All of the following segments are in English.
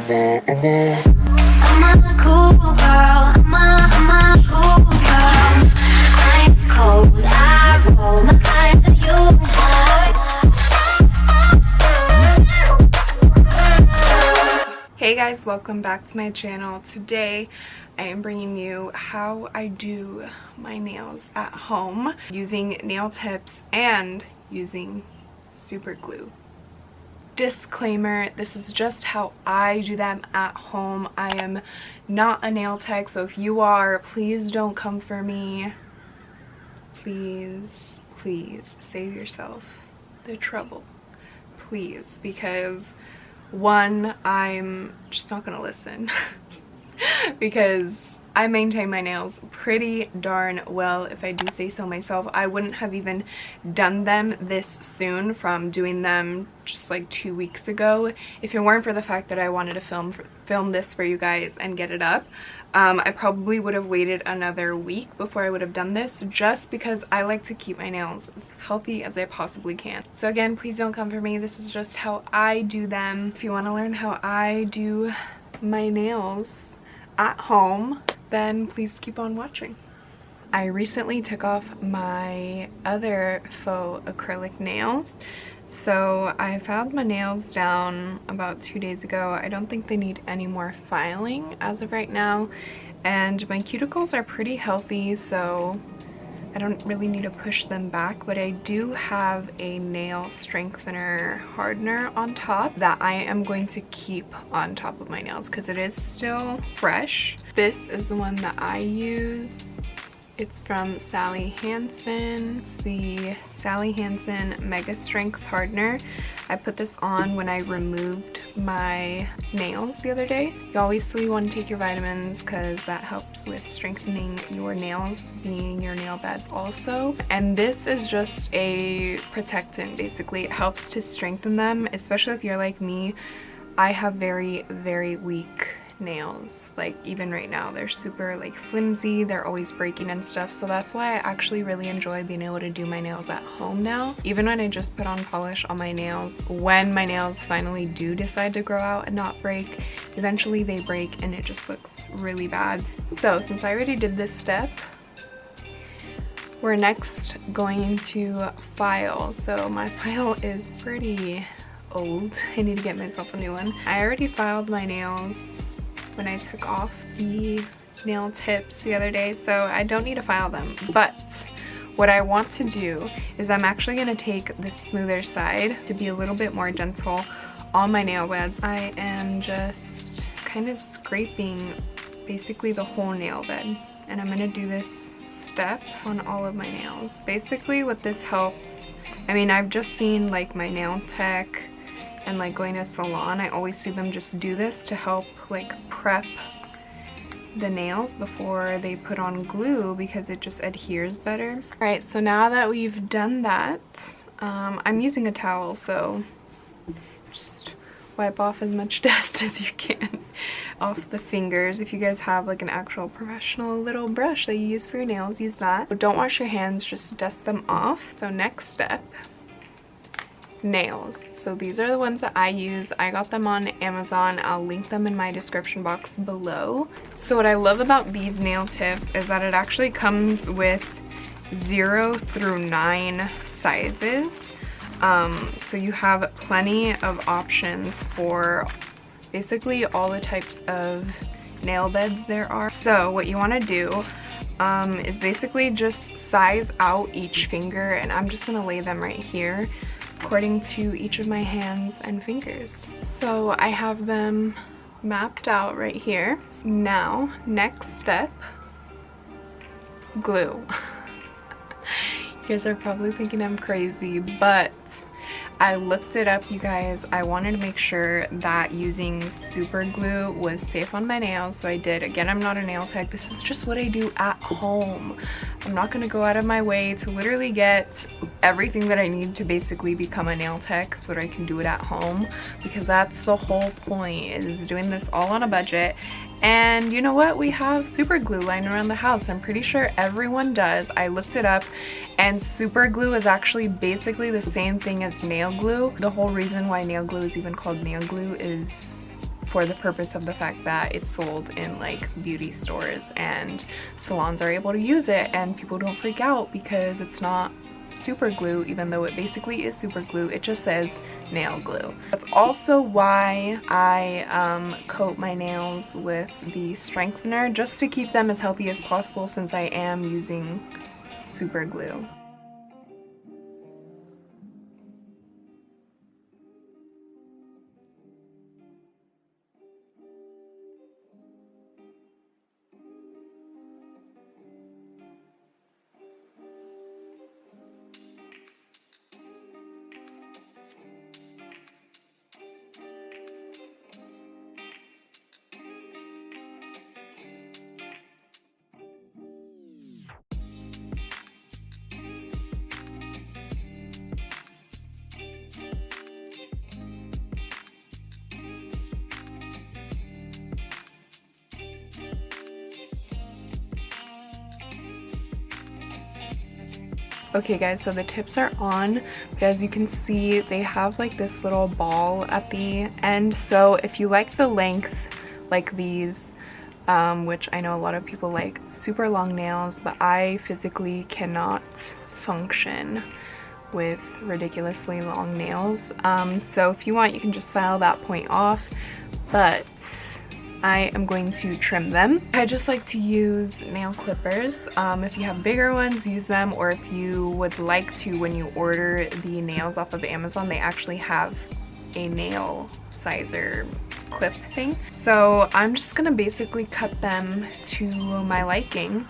cool girl, I'm a cool girl. Ice cold, I roll my eyes at you, boy. Hey guys, welcome back to my channel. Today I am bringing you how I do my nails at home using nail tips and using super glue. Disclaimer, this is just how I do them at home. I am not a nail tech, so if you are, please don't come for me. Please save yourself the trouble, please, because one, I'm just not gonna listen because I maintain my nails pretty darn well, if I do say so myself. I wouldn't have even done them this soon from doing them just like 2 weeks ago if it weren't for the fact that I wanted to film this for you guys and get it up. I probably would have waited another week before I would have done this, just because I like to keep my nails as healthy as I possibly can. So again, please don't come for me. This is just how I do them. If you want to learn how I do my nails at home, then please keep on watching. I recently took off my other faux acrylic nails, so I filed my nails down about 2 days ago. I don't think they need any more filing as of right now, and my cuticles are pretty healthy, so I don't really need to push them back, but I do have a nail strengthener hardener on top that I am going to keep on top of my nails because it is still fresh. This is the one that I use. It's from Sally Hansen. It's the Sally Hansen Mega Strength Hardener. I put this on when I removed my nails the other day. You obviously want to take your vitamins because that helps with strengthening your nails, being your nail beds also. And this is just a protectant, basically. It helps to strengthen them, especially if you're like me. I have very, very weak nails. Like even right now they're super like flimsy, they're always breaking and stuff, so that's why I actually really enjoy being able to do my nails at home now. Even when I just put on polish on my nails, when my nails finally do decide to grow out and not break, eventually they break and it just looks really bad. So since I already did this step, we're next going to file. So my file is pretty old. I need to get myself a new one. I already filed my nails when I took off the nail tips the other day, so I don't need to file them. But what I want to do is I'm actually going to take the smoother side to be a little bit more gentle on my nail beds. I am just kind of scraping basically the whole nail bed, and I'm going to do this step on all of my nails. Basically what this helps, I mean, I've just seen like my nail tech and like going to a salon, I always see them just do this to help like prep the nails before they put on glue because it just adheres better. Alright, so now that we've done that, I'm using a towel, so just wipe off as much dust as you can off the fingers. If you guys have like an actual professional little brush that you use for your nails, use that. But don't wash your hands, just dust them off. So next step, nails. So these are the ones that I use. I got them on Amazon. I'll link them in my description box below. So what I love about these nail tips is that it actually comes with 0 through 9 sizes. So you have plenty of options for basically all the types of nail beds there are. So what you want to do is basically just size out each finger, and I'm just going to lay them right here according to each of my hands and fingers. So I have them mapped out right here. Now, next step, glue. You guys are probably thinking I'm crazy, but I looked it up, you guys. I wanted to make sure that using super glue was safe on my nails, so I did. Again, I'm not a nail tech. This is just what I do at home. I'm not going to go out of my way to literally get everything that I need to basically become a nail tech so that I can do it at home, because that's the whole point, is doing this all on a budget. And you know what? We have super glue lying around the house. I'm pretty sure everyone does. I looked it up, and super glue is actually basically the same thing as nail glue. The whole reason why nail glue is even called nail glue is for the purpose of the fact that it's sold in like beauty stores and salons are able to use it, and people don't freak out because it's not super glue, even though it basically is super glue. It just says nail glue. That's also why I coat my nails with the strengthener, just to keep them as healthy as possible, since I am using super glue. Okay guys, so the tips are on, but as you can see, they have like this little ball at the end. So if you like the length like these, which I know a lot of people like super long nails, but I physically cannot function with ridiculously long nails. So if you want, you can just file that point off, but I am going to trim them. I just like to use nail clippers. If you have bigger ones, use them, or if you would like to, when you order the nails off of Amazon, they actually have a nail sizer clip thing. So I'm just gonna basically cut them to my liking.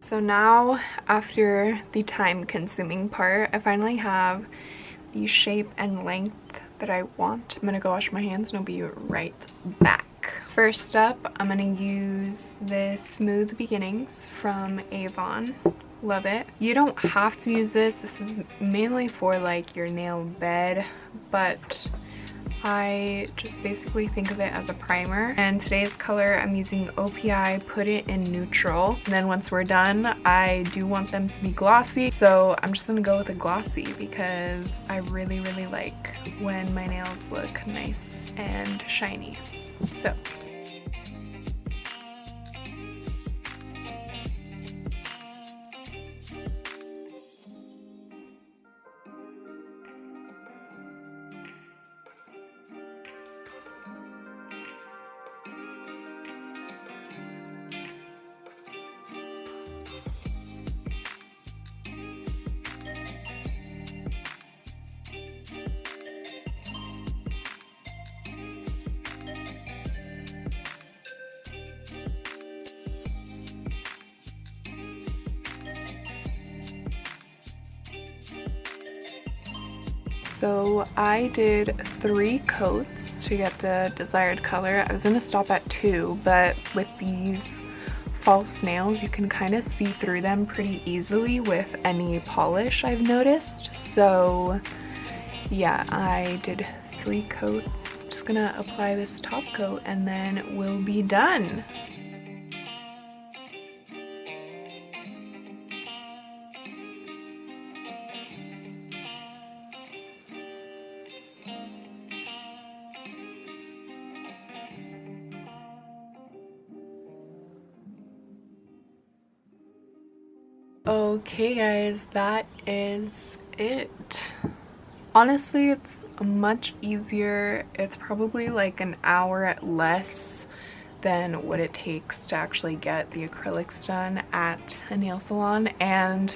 So now, after the time-consuming part, I finally have the shape and length that I want. I'm gonna go wash my hands and I'll be right back. First up, I'm gonna use this Smooth Beginnings from Avon. Love it. You don't have to use this. This is mainly for like your nail bed, but I just basically think of it as a primer. And today's color, I'm using OPI, put it in neutral. And then once we're done, I do want them to be glossy. So I'm just gonna go with a glossy because I really, really like when my nails look nice and shiny. So. So I did 3 coats to get the desired color. I was gonna stop at 2, but with these false nails, you can kind of see through them pretty easily with any polish, I've noticed. So yeah, I did 3 coats. Just gonna apply this top coat and then we'll be done. Okay guys, that is it. Honestly, it's much easier. It's probably like an hour less than what it takes to actually get the acrylics done at a nail salon, and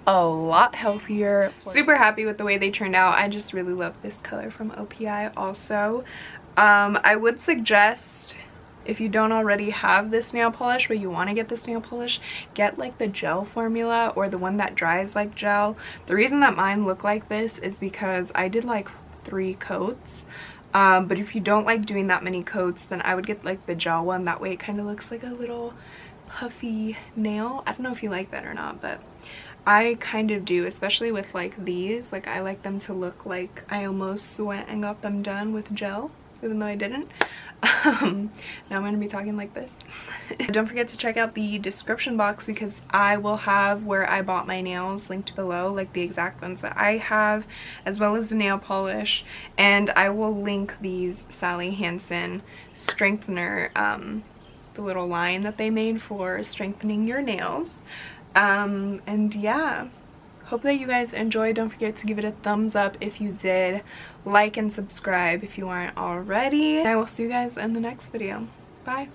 a lot healthier. Super happy with the way they turned out. I just really love this color from OPI also. I would suggest if you don't already have this nail polish but you want to get this nail polish, get like the gel formula or the one that dries like gel. The reason that mine look like this is because I did like 3 coats. But if you don't like doing that many coats, then I would get like the gel one. That way it kind of looks like a little puffy nail. I don't know if you like that or not, but I kind of do, especially with like these. Like I like them to look like I almost went and got them done with gel, even though I didn't. Now I'm going to be talking like this. Don't forget to check out the description box because I will have where I bought my nails linked below, like the exact ones that I have, as well as the nail polish. And I will link these Sally Hansen strengthener, the little line that they made for strengthening your nails. And yeah, hope that you guys enjoyed. Don't forget to give it a thumbs up if you did. Like and subscribe if you aren't already. And I will see you guys in the next video. Bye.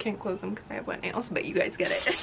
Can't close them because I have wet nails, but you guys get it.